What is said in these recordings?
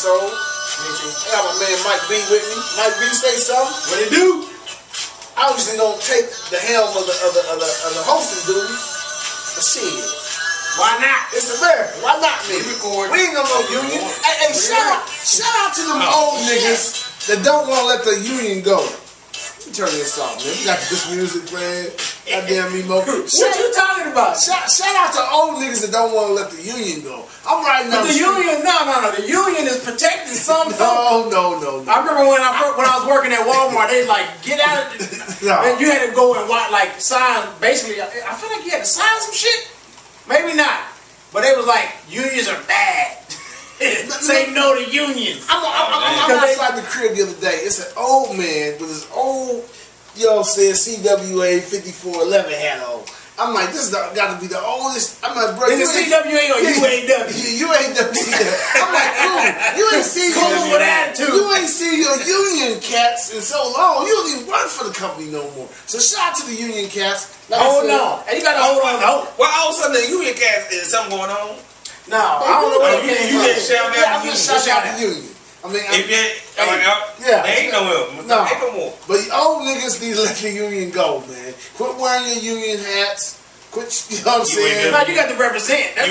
episode. I got my man Mike B with me. Mike B, say something. What it do? I usually don't take the helm of the hosting duties, but shit. Why not? It's America. Why not me? We ain't gonna no union. Hey, shout out to them old niggas that don't want to let the union go. Let me turn this off, man. We got this music playing. Goddamn me, Mo. What you talking about? Shout out to old niggas that don't want to let the union go. I'm riding down the union. No. The union is protecting some. No. I remember when I was working at Walmart, they like get out of. And you had to go and watch like sign. Basically, I feel like you had to sign some shit. Maybe not, but they was like unions are bad. Say no to unions. I'm outside the crib the other day. It's an old man with his old, says CWA 5411 hat on. I'm like, this got to be the oldest. I'm like, bro, is it CWA or UAW? UAW. I'm like, dude, you ain't seen you ain't seen your union cats in so long. You don't even work for the company no more. So shout out to the union cats. Like hold on, and you got to hold on. Well, all of a sudden the union cats is something going on. No, I don't know what you just shout out the union. Shout out the union. I mean, there ain't no more. Ain't no more. But old niggas need to let the union go, man. Quit wearing your union hats. Quit, you know what I'm saying? No, you got to represent. That's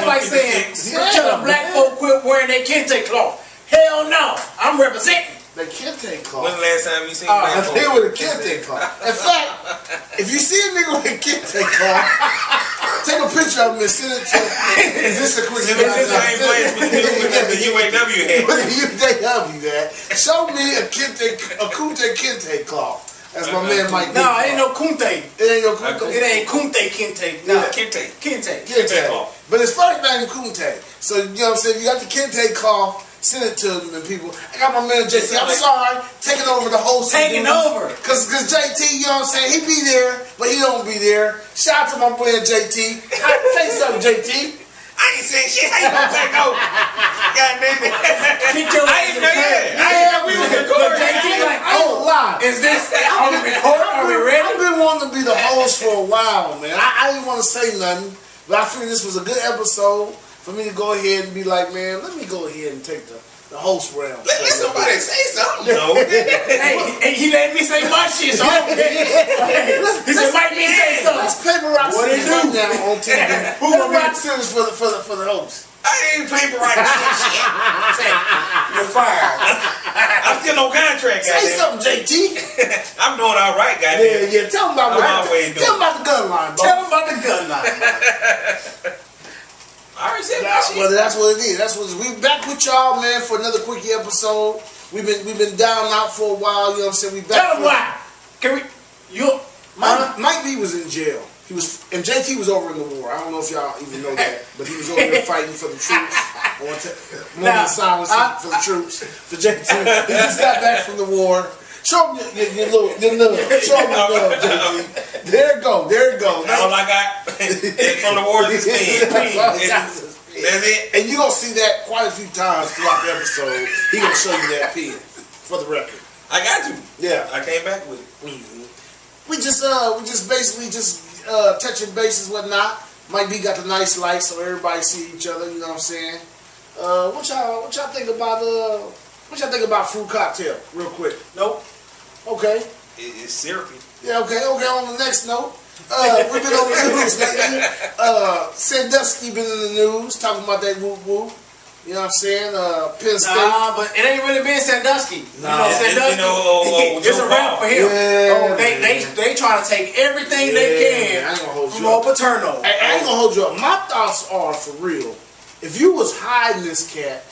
like saying, tell black folk quit wearing their kente cloth. Hell no, I'm representing. They kente cloth. When's the last time you seen black folk? A nigga with a kente cloth. In fact, if you see a nigga with a kente cloth, take a picture of him and send it to him. Is this a quick same place with the UAW hat. With the UAW hat. Show me a Kunte kente cloth. That's my man Mike. No, it ain't no Kunte. It ain't no Kunte. It ain't Kunte kente. No, Kente. But it's first name Kunte. So, you know what I'm saying? If you got the kente cloth, send it to them and people. I got my man JT. I'm sorry, taking over the whole taking over. Cause JT, you know what I'm saying? He be there, but he don't be there. Shout out to my man JT. Say something, JT. I ain't saying shit. How you gonna take over? God damn it. I ain't know that. We was recording. JT like, lie. Is this on the record? Are we ready? I've been wanting to be the host for a while, man. I didn't want to say nothing, but I figured this was a good episode for me to go ahead and be like, man, let me go ahead and take the host round. Let somebody say something, though. Hey, he let me say my shit, so I don't care. He said, let me say something. Let's paper rock scissors right now on TV. Who will rock scissors for the host? I ain't paper rock shit. You're fired. I'm still on contract, goddamn. Say something, JT. I'm doing all right, goddamn. Yeah. Tell him about the gun line, bro. Tell him about the gun line. I already said that shit. Well, that's what it is. We back with y'all, man, for another quickie episode. We've been down and out for a while. You know what I'm saying? We back. Tell him why. Can we? Mike B was in jail. And JT was over in the war. I don't know if y'all even know that, but he was over there fighting for the troops. I want to moment of silence for the troops, for JT. He just got back from the war. Show me your love. Show me your love, JT. There it go. All I got from the war is this pen. That's it. And you're going to see that quite a few times throughout the episode. He's going to show you that pen, for the record. I got to. Yeah. I came back with it. Mm-hmm. We just basically touching bases, whatnot. Mike B got the nice light so everybody see each other, you know what I'm saying? What y'all think about fruit cocktail, real quick? Nope. Okay. It's syrupy. Yeah, okay. On the next note, we've been on the news lately. Sandusky been in the news, talking about that whoop-whoop. You know what I'm saying? Penn State. Nah, but it ain't really been Sandusky. Nah. Sandusky, it's a wrap for him. Yeah, they try to take everything they can from old Paterno. I ain't gonna hold you up. My thoughts are, for real, if you was hiding this cat,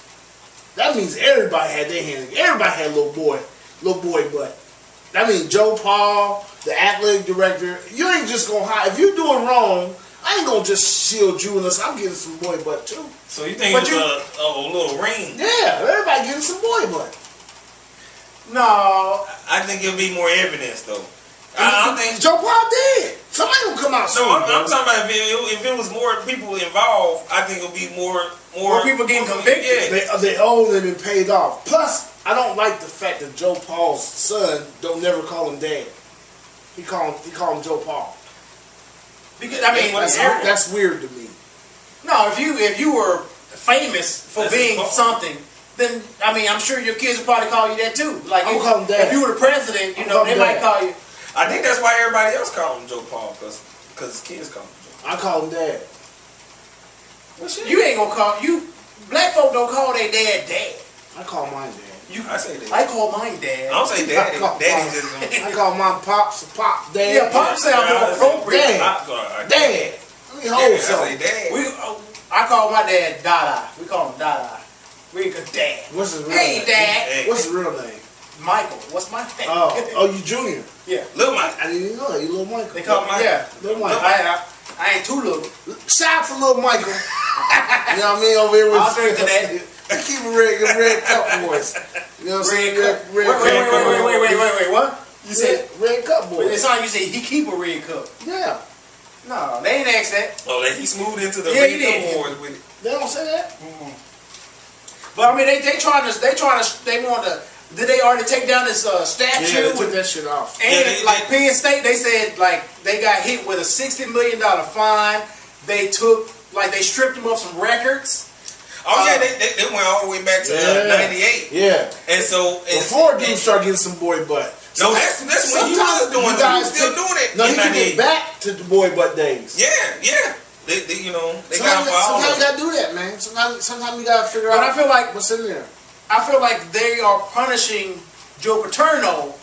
that means everybody had their hand. Everybody had little boy butt. That means Joe Paul, the athletic director. You ain't just gonna hide. If you're doing wrong, I ain't gonna just shield you unless I'm getting some boy butt too. So you think it's a little ring? Yeah, everybody getting some boy butt. No, I think it'll be more evidence though. I don't think Joe Paul did. Somebody will come out soon. No, I'm talking about if it was more people involved, I think it'll be more people getting convicted. Yeah. They own and been paid off. Plus, I don't like the fact that Joe Paul's son don't never call him dad. He call him Joe Paul. Because I mean, that's weird to me. No, if you were famous for being something, then I mean, I'm sure your kids will probably call you that too. Like if you were the president, you know, they might call you. I think that's why everybody else call him Joe Paul, because his kids call him Joe. I call him Dad. Well, shit. You ain't gonna call you. Black folk don't call their dad Dad. I call mine Dad. I say Dad. I call mine Dad. I don't say Daddy. Daddy just. I call mine Pops, Pop, Dad. Yeah, Pop sound more appropriate. Dad. Dad. Let me hold something. I say Dad. I call my dad Dada. We call him Dada. We call Dad. What's his real name? Hey, Dad. Hey. What's his real name? Michael. What's my name? Oh, you Junior. Yeah. Little Mike. I didn't even know that. You Little Michael. They call me, yeah. Little Michael. I ain't too little. Shout out to Little Michael. You know what I mean? Over here with I'll drink to that. Keep a red cup boys. You know what I'm saying? Wait, what? You said red cup boys. It's not you say he keep a red cup. Yeah. No, they ain't asked that. Oh, he smoothed into the red cup boys with it. They don't say that? Mm-hmm. But I mean, they want to. Did they already take down this statue? Yeah, they took that shit off. And Penn State, they said they got hit with a $60 million fine. They stripped them of some records. Oh yeah, they went all the way back to '98. Yeah. And so before dudes start getting some boy butt. So that's when you was doing it. You still doing it. No, he can get back to the boy butt days. Yeah. They sometimes you gotta do that, man. Sometimes you gotta figure out. But I feel like what's in there. I feel like they are punishing Joe Paterno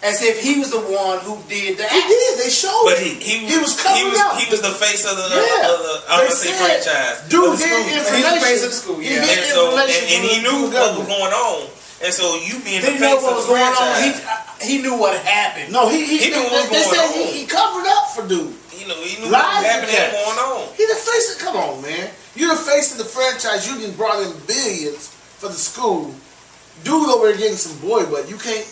as if he was the one who did the act. He did. They showed. But he was covering up. He was the face of the franchise. Dude did information. He's the face of the school. Yeah. And he knew what was going on. And so you being the face of the franchise. He knew what happened. No, he knew what was going on. He covered up for dude. He knew what was happening going on. He the face of. Come on, man. You're the face of the franchise. You done brought in billions for the school. Dude over there getting some boy, but you can't.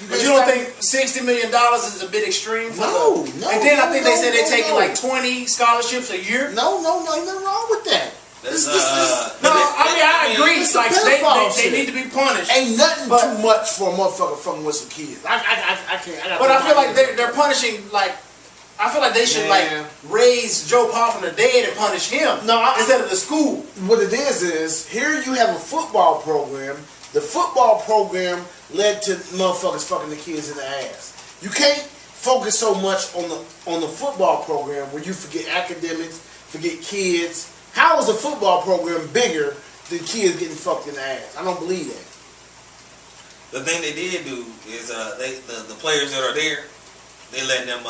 But you don't think $60 million is a bit extreme? No. And then I think they said they're taking like 20 scholarships a year. No, nothing wrong with that. I agree. It's like they need to be punished. Ain't nothing too much for a motherfucker fucking with some kids. I can't. But I feel like they're punishing I feel like they should raise Joe Paul from the dead and punish him instead of the school. What it is here you have a football program. The football program led to motherfuckers fucking the kids in the ass. You can't focus so much on the football program where you forget academics, forget kids. How is the football program bigger than kids getting fucked in the ass? I don't believe that. The thing they did do is the players that are there, they let them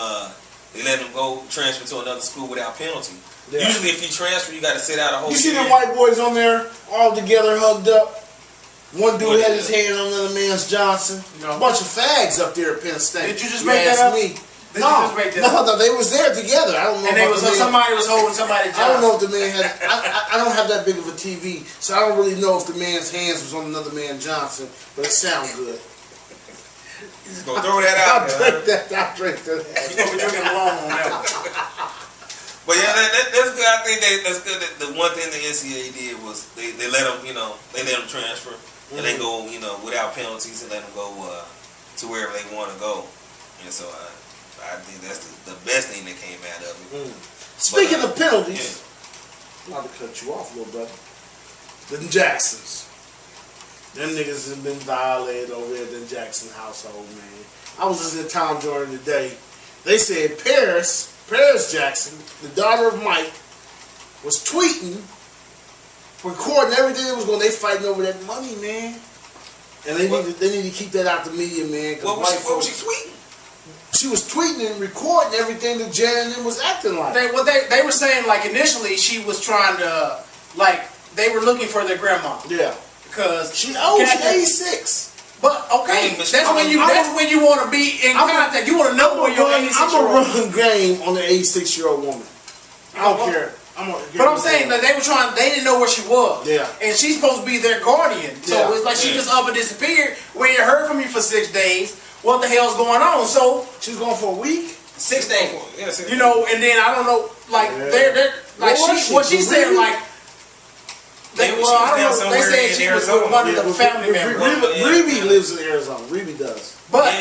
go transfer to another school without penalty. Yeah. Usually, if you transfer, you got to sit out a whole year. You see them white boys on there all together, hugged up. One dude had his hand on another man's Johnson. A bunch of fags up there at Penn State. Did you just make that up? No, they was there together. I don't know. And somebody was holding somebody's Johnson. I don't know if the man had. I don't have that big of a TV, so I don't really know if the man's hands was on another man Johnson. But it sounds good. He's gonna throw that out. I'll drink that. You're gonna be drinking alone on that. But yeah, that's good. I think that's good. The one thing the NCAA did was they let them, they let them transfer. And they go, without penalties, and let them go to wherever they want to go. And so I think that's the best thing that came out of it. Speaking of penalties, not to cut you off, little brother, the Jacksons. Them niggas have been violated over there at the Jackson household, man. I was listening to Tom Jordan today. They said Paris Jackson, the daughter of Mike, was tweeting, recording everything that was going. They fighting over that money, man. And they need to keep that out the media, man. What was she tweeting? She was tweeting and recording everything that Jan was acting like. They were saying initially she was trying to they were looking for their grandma. Yeah. Because she's 86. But okay, that's when you want to be in contact. You want to know where your 86-year-old. I'm a run game on the 86-year-old woman. I don't care. But I'm saying that they didn't know where she was. Yeah. And she's supposed to be their guardian. So it's like she just up and disappeared. We ain't heard from you for 6 days. What the hell's going on? So she's gone for a week? 6 days. Yeah, 6 days. And then I don't know, they're what she said, they said she was with one of the family members. Reby lives in Arizona. Reby does. But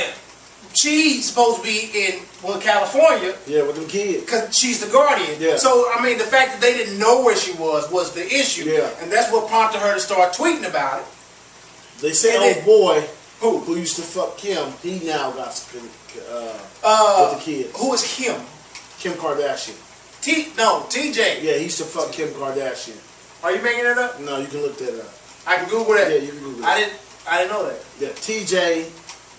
she's supposed to be in California. Yeah, with them kids. Because she's the guardian. Yeah. So, the fact that they didn't know where she was the issue. Yeah. And that's what prompted her to start tweeting about it. They say old boy who used to fuck Kim, he now got with the kids. Who is Kim? Kim Kardashian. TJ. Yeah, he used to fuck Kim Kardashian. Are you making that up? No, you can look that up. I can Google that. Yeah, you can Google that. I didn't know that. Yeah, TJ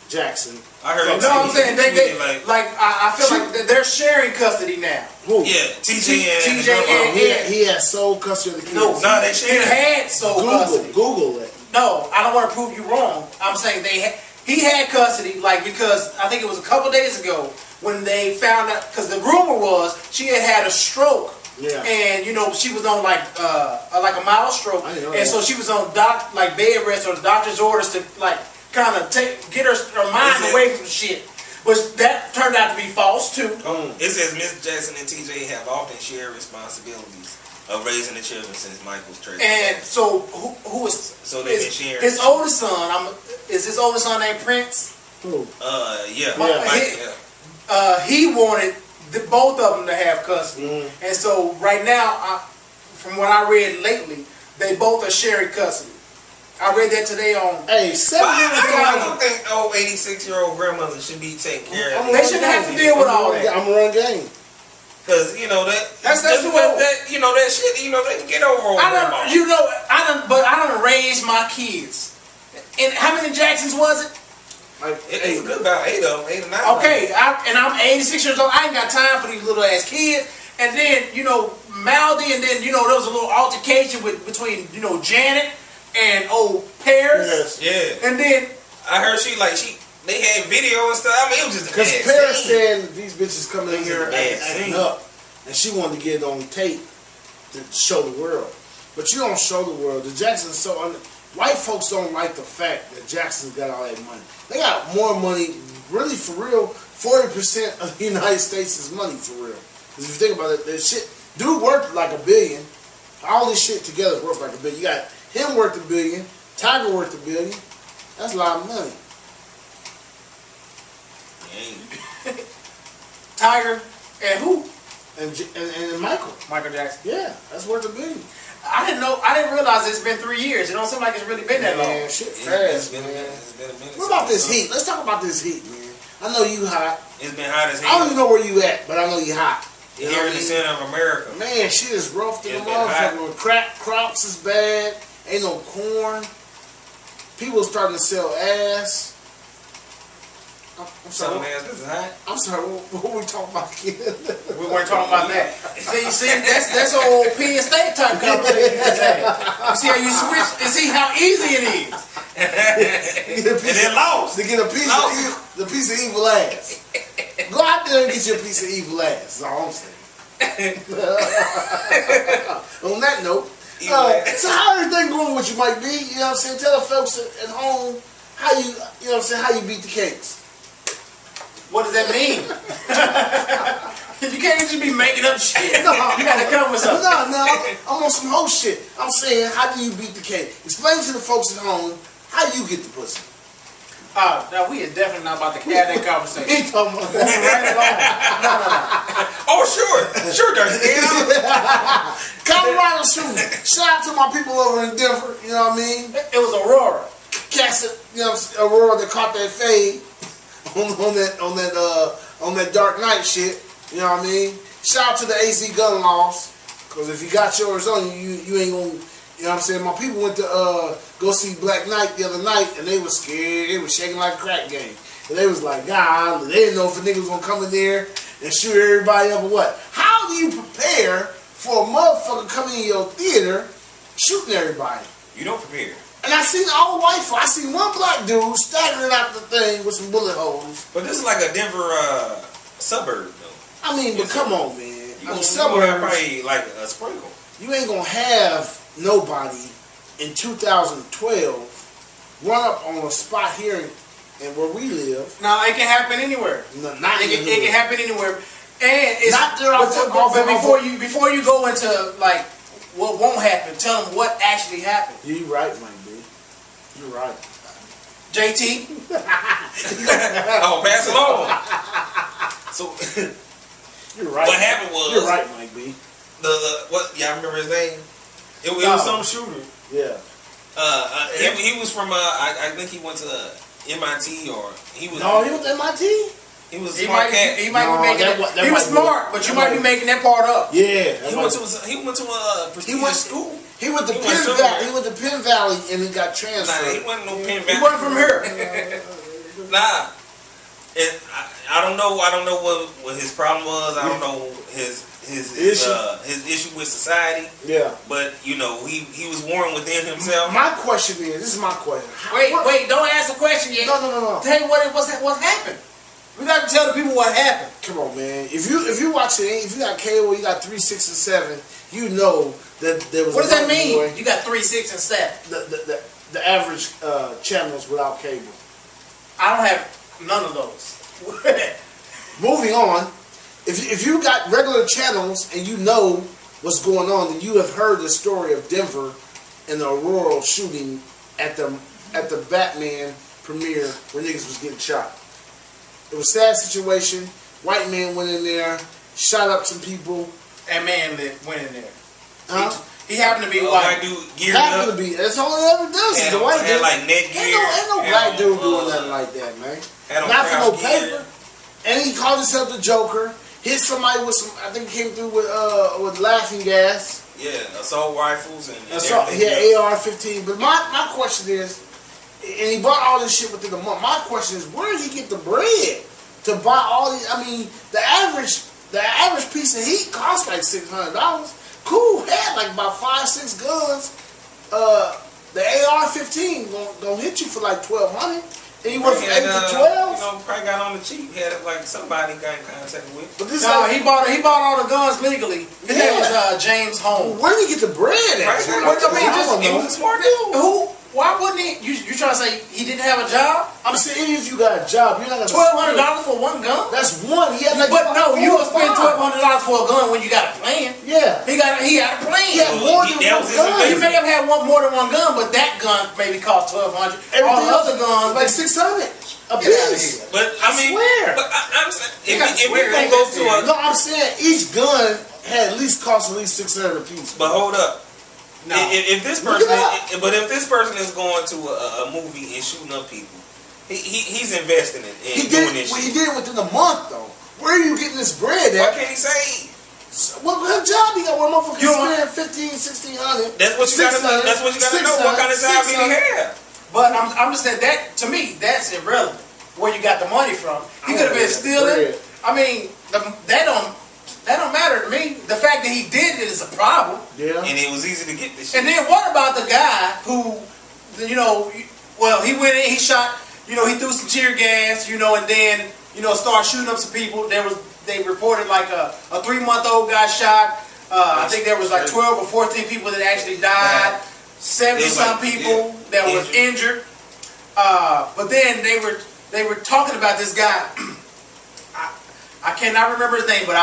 Jackson. I heard. No, I'm saying I feel like they're sharing custody now. Who? Yeah, TJ and he has sole custody of the kids. No, they share. He had sole custody. Google it. No, I don't want to prove you wrong. I'm saying he had custody, because I think it was a couple days ago when they found out, because the rumor was she had a stroke. Yeah. And she was on like a mild stroke, and so she was on bed rest or the doctor's orders to kind of get her mind away from shit. But that turned out to be false too. It says Miss Jackson and TJ have often shared responsibilities of raising the children since Michael's trade. And so who is? So they've been sharing. His oldest son. Is his oldest son named Prince? Who? Yeah. He wanted both of them to have custody, and so right now, from what I read lately, they both are sharing custody. I read that today on. Hey, I don't think 86-year-old grandmother should be taking care of. They shouldn't have to deal with all that. I'm gonna run game. Cause that's the way that that shit. They can get over grandma. I don't raise my kids. And how many Jacksons was it? It's about 8 of them, 8 or 9. Okay, I'm 86 years old. I ain't got time for these little ass kids. And then Maldy, and then there was a little altercation between Janet and old Paris. Yes. Yeah. And then I heard they had video and stuff. I mean, it was just because Paris said these bitches coming in here acting up, and she wanted to get it on tape to show the world. But you don't show the world. The Jacksons white folks don't like the fact that Jackson's got all that money. They got more money, really for real. 40% of the United States is money for real. Because if you think about it, that shit, dude worth like $1 billion. All this shit together is worth like $1 billion. You got him worth $1 billion, Tiger worth $1 billion. That's a lot of money. Tiger and who? And Michael Jackson. Yeah, that's worth $1 billion. I didn't realize it's been 3 years. It don't seem like it's really been that long. Man, shit fast, man. It's been a minute. What about this heat? Let's talk about this heat, man. I know you hot. It's been hot as hell. I don't even know where you at, but I know you hot. Here in the center of America. Man, shit is rough to the motherfucker. Crops is bad. Ain't no corn. People starting to sell ass. I'm sorry. I'm sorry. What were we talking about again? We weren't talking about that. See, that's an old Penn State type conversation. You see how you switch and see how easy it is. And then lost. To get a piece of piece of evil ass. Go out there and get your piece of evil ass. That's all I'm saying. On that note, so how everything going with you, Mike B? You know what I'm saying? Tell the folks at home how how you beat the cakes. What does that mean? You can't just be making up shit. No, you gotta come with something. No, I'm on some whole shit. I'm saying, how do you beat the cake? Explain to the folks at home how you get the pussy. No, we are definitely not about to have that conversation. He talking about No. Oh, sure, Dirty. Colorado shooting. Shout out to my people over in Denver. You know what I mean? It was Aurora. Cats, Aurora that caught that fade on that Dark Knight shit. You know what I mean? Shout out to the AC gun laws, because if you got yours on you ain't gonna. You know what I'm saying? My people went to go see Black Knight the other night, and they was scared. They was shaking like a crack game. And they was like, God, they didn't know if a nigga was gonna come in there and shoot everybody up or what. How do you prepare for a motherfucker coming in your theater shooting everybody? You don't prepare. And I seen all white folk. I seen one black dude staggering out the thing with some bullet holes. But this is like a Denver suburb, though. I mean, but come on, man. You gonna have probably like a sprinkle. You ain't gonna have nobody in 2012 run up on a spot here and where we live. No, it can happen anywhere. No, it can happen anywhere. And it's not there. But before you go into like what won't happen, tell them what actually happened. You're right, Mike B. You're right. JT. Oh, pass it on. So you're right. What happened was you're right, Mike B. What? Y'all remember his name? It was some shooter. Yeah. He was from I think he went to MIT or he was. No, he was MIT. He was a smart cat. He might be making that. He was smart, but you might be making that part up. Yeah, he went to a prestigious school. He went to Penn Valley. He went to Penn Valley and he got transferred. Nah, he wasn't no Penn Valley. He wasn't from here. Nah. I don't know what his problem was. I don't know his issue with society. Yeah. But you know, he was warring within himself. My question is, this is my question. Wait, don't ask the question yet. No. Tell you what happened. We got to tell the people what happened. Come on, man. If you watch it, if you got cable, you got 3, 6, and 7. You know that there was. What does that mean? You got 3, 6, and 7. The average channels without cable. I don't have none of those. Moving on. If you got regular channels and you know what's going on, then you have heard the story of Denver and the Aurora shooting at the Batman premiere where niggas was getting shot. It was a sad situation. White man went in there, shot up some people. That man went in there. Huh? He happened to be white. White dude geared up. Happened to be. That's all he ever does. Is the white dude. Like neck gear. Ain't no black dude doing nothing like that, man. Not for no paper. And he called himself the Joker. Hit somebody with some. I think he came through with laughing gas. Yeah, assault rifles and AR-15. But my question is, and he bought all this shit within a month. My question is, where did he get the bread to buy all these? I mean, the average piece of heat costs like $600. Cool, had like about 5, 6 guns. The AR-15 gonna hit you for like $1,200. And he went from 8 to 12. You know, probably got on the cheap. He had it like somebody got in contact with. But this he bought all the guns legally. His name was James Holmes. Where did he get the bread at? Right? He was a smart dude. Who? Why wouldn't he? You trying to say he didn't have a job? I'm saying even if you got a job, you're not gonna $1,200 for one gun. That's one. He had like but no, you would spend $1,200 for a gun when you got a plan. Yeah, he had a plan. He had more than one gun. He may have had more than one gun, but that gun maybe cost $1,200. All the other guns like $600 a piece. But I mean, I'm saying if we gonna go to a I'm saying each gun had at least $600 a piece. But hold up. No. If this person is going to a movie and shooting up people, he's investing in doing this shit. He did it within a month though. Where are you getting this bread at? Why can't he say? What kind of job he got? One motherfucker spend $1,500, $1,600. That's what you got to know. That's what you got to know. What kind of job did he have? But I'm just saying that to me that's irrelevant. Where you got the money from? He could have been stealing. I mean, that don't matter to me. The fact that he did it is a problem. Yeah. And it was easy to get this shit. And then what about the guy who, he went in, he shot, he threw some tear gas, and then, started shooting up some people. They reported like a 3-month-old got shot. I think there was like 12 or 14 people that actually died. 70-some people that was injured. But then they were talking about this guy. I cannot remember his name, but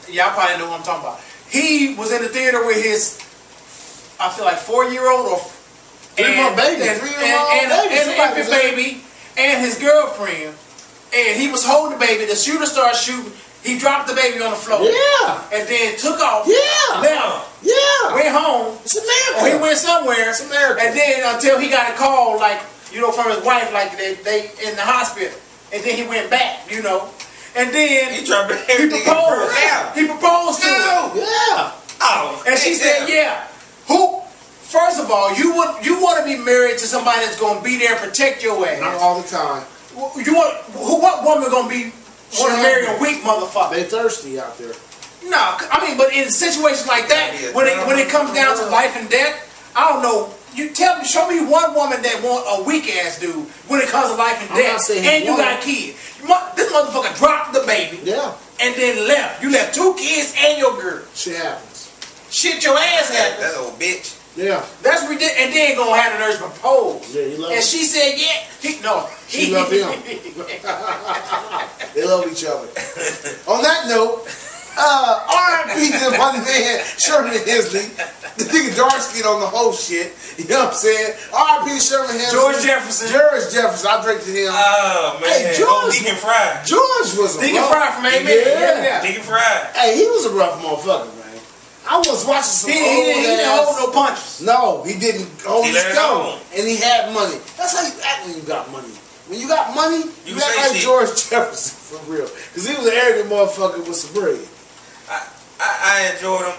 y'all probably know what I'm talking about. He was in the theater with his, I feel like 4-year-old or 3-month baby, and infant baby, and his girlfriend, and he was holding the baby. The shooter started shooting. He dropped the baby on the floor. Yeah. And then took off. Yeah. Left. Yeah. Went home. It's America. Or he went somewhere. It's America. And then until he got a call, like, from his wife, like they in the hospital. And then he went back, And then he proposed. He proposed to her. Yeah. Oh. And she said, yeah. First of all, you want to be married to somebody that's gonna be there and protect your ass. Not all the time. What woman gonna want to marry a weak motherfucker? They thirsty out there. No, I mean, but in situations like that, when it comes down to life and death, I don't know. Show me one woman that want a weak ass dude when it comes to life and death, and you got a kid. This motherfucker dropped the baby, and then left. You left 2 kids and your girl. Shit happens. Shit, your ass happens. That old bitch. Yeah. That's ridiculous. And then gonna have the nurse propose. Yeah, he loved and she said, yeah. She loved him. They love each other. On that note, R.I.P. to my man Sherman Hemsley. The nigga dark skin on the whole shit. You know what I'm saying? R.I.P. to Sherman Hemsley. George Jefferson. I drink to him. Oh man. Hey, George. Deacon Fry. George was a Deacon Fry from Amen. Yeah. Deacon Fry. Hey, he was a rough motherfucker, man. I was watching some He didn't hold no punches. No, he didn't hold his let it gun. go. And he had money. That's how you act when you got money. When you got money, you act say like shit. George Jefferson, for real. Because he was an arrogant motherfucker with some bread. I enjoyed him.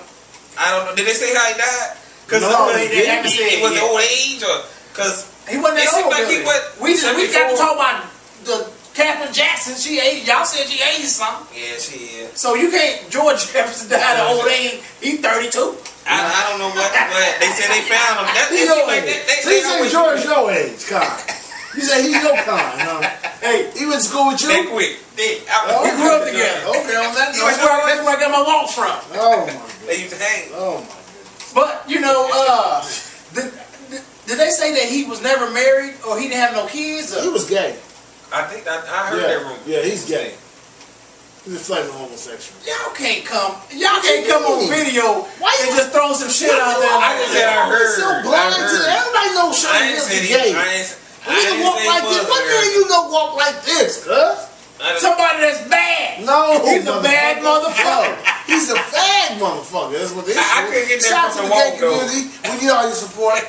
I don't know. Did they say how he died? Because No, it was old age, or because he wasn't that old. like he was. We got to talk about the Catherine Jackson. She 80. Y'all said she 80 something. Yeah, she is. So you can't. George Jefferson died at old age. He's 32. I don't know what they said they found him. He's your age. So you say George your age, Con. You say he's your Con, huh? Hey, he went to school with you? They quick. we grew up together. Okay, on that note. That's where I got my walk from. Oh, my God. They used to hang. Oh, my goodness. But, you know, did they say that he was never married or he didn't have no kids? He was gay. I think I heard that rumor. Yeah, he's gay. He's a flaming homosexual. Y'all can't come on video and just throw some shit out there. I just said I heard. So blind to that. Everybody knows Sherman Hemsley gay. He didn't walk like this. What man you know walk like this, cuz? Somebody that's bad. No, he's a bad motherfucker. He's a bad motherfucker. That's what they say. I couldn't get that Shout from to the the gay walk, though. community. We need all your support.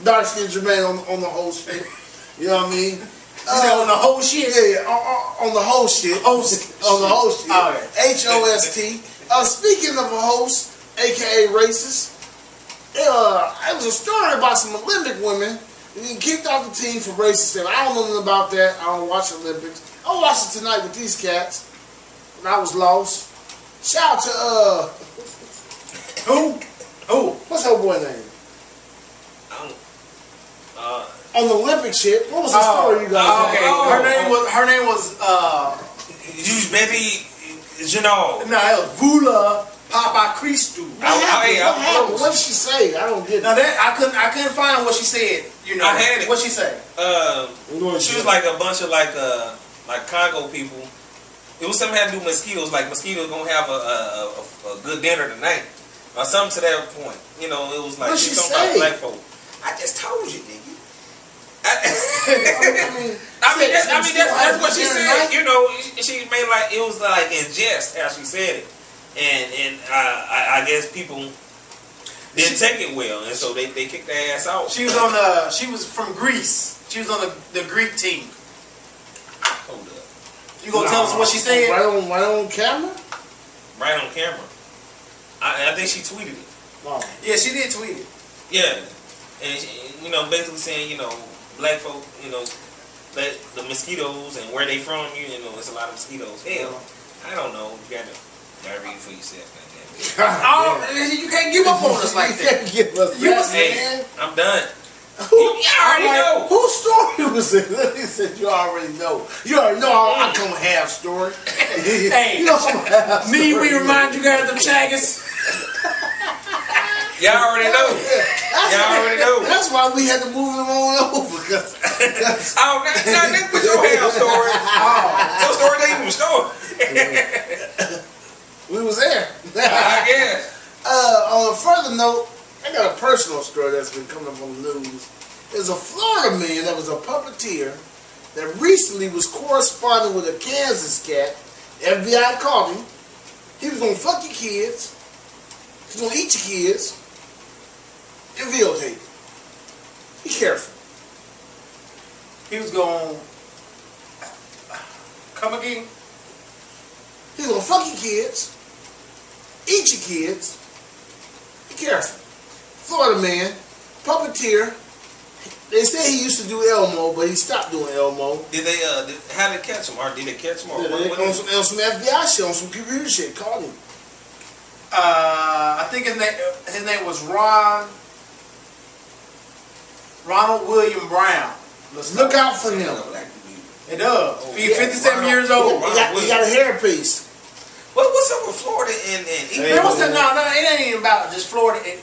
Dark skin Jermaine on the whole shit. You know what I mean? You said on the whole shit? Yeah, on the whole shit. On the whole shit. HOST. Speaking of a host, aka racist, it was a story about some Olympic women getting kicked off the team for racist stuff. I don't know nothing about that. I don't watch Olympics. I'll watch it tonight with these cats. And I was lost. Shout out to who? What's her boy name? On the Olympic shit. What was the story you guys had? Her name was Betty Janot. No, it was Vula Papa Christou. What did she say? I don't get it. Now that I couldn't find what she said. You know, I had it. What she say? She was like a bunch of like Congo people. It was something had to do with mosquitoes. Like mosquitoes gonna have a good dinner tonight, or something to that point. You know, it was like she talking say? about black folk. I just told you, nigga. That's what she said. You know, she made like it was like in jest how she said it, and I guess people didn't take it well, and so they kicked their ass out. She was from Greece. She was on the Greek team. Hold up. You gonna tell us what she said? Right on camera. Right on camera. I think she tweeted it. Oh. Yeah, she did tweet it. Yeah, and you know, basically saying, you know, black folk, you know, that the mosquitoes and where they from, you know, it's a lot of mosquitoes. Hell, I don't know. You gotta read for yourself. You can't give up on us like that. You hey, I'm done. You already know. Whose story was it? He said you already know. You already know I come half story. Hey, you know I'm half story. Need we remind you guys of Chagas? Y'all already know. Y'all already know. That's why we had to move him on over. Oh, that was your half story. Your story ain't even a story. We was there. I guess. On a further note, I got a personal story that's been coming up on the news. There's a Florida man that was a puppeteer that recently was corresponding with a Kansas cat. FBI caught him. He was gonna fuck your kids. He was gonna eat your kids. And videotape. Be careful. He was going come again. He's gonna fuck your kids, eat your kids. Be careful. Florida man, puppeteer. They say he used to do Elmo, but he stopped doing Elmo. Did they? How did they catch him? Or did they catch him? Or on some FBI shit, on some computer shit. Called him. I think his name was Ronald William Brown. Look out for him. It does. He's 57 years old. He got a hairpiece. What's up with Florida and No, it ain't even about just Florida. And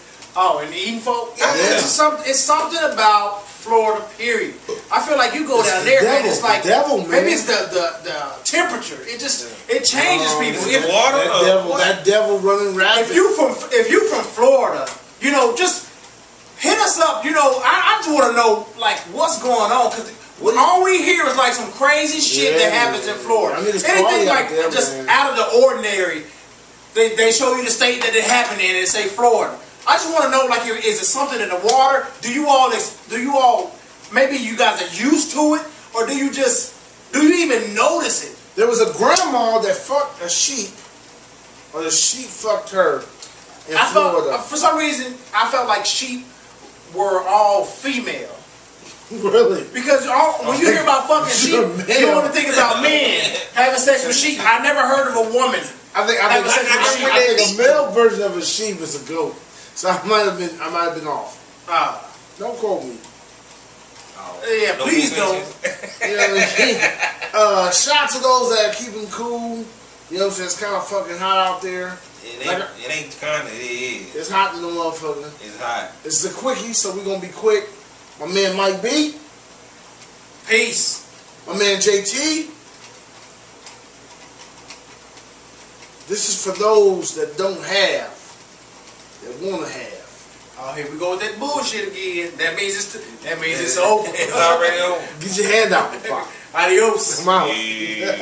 eating folk. It's something about Florida, period. I feel like you go down there, man, it's like maybe it's the temperature. It changes people. The water, that devil running rapid. If you from Florida, you know, just hit us up. You know, I just want to know like what's going on, because all we hear is like some crazy shit that happens in Florida. I mean, anything like there, just man. out of the ordinary they show you the state that it happened in, and say Florida. I just want to know, like, is it something in the water? Do you all, maybe you guys are used to it, or do you even notice it? There was a grandma that fucked a sheep, or the sheep fucked her in Florida. For some reason, I felt like sheep were all female. Really? Because when you hear about fucking sheep, you want to think about men having sex with sheep. I never heard of a woman. I think a male version of a sheep is a goat. So I might have been off. Don't quote me. Yeah, please don't. You know what I mean? Shout out to those that are keeping cool. You know what I'm saying? It's kind of fucking hot out there. It ain't kind of, it is. It's hot to the motherfucker. It's hot. It's a quickie, so we're going to be quick. My man Mike B. Peace. My man JT. This is for those that don't have, that want to have. Oh, here we go with that bullshit again. That means it's over. It's already over. Get your hand out the pocket. Adios. Come on. Yeah.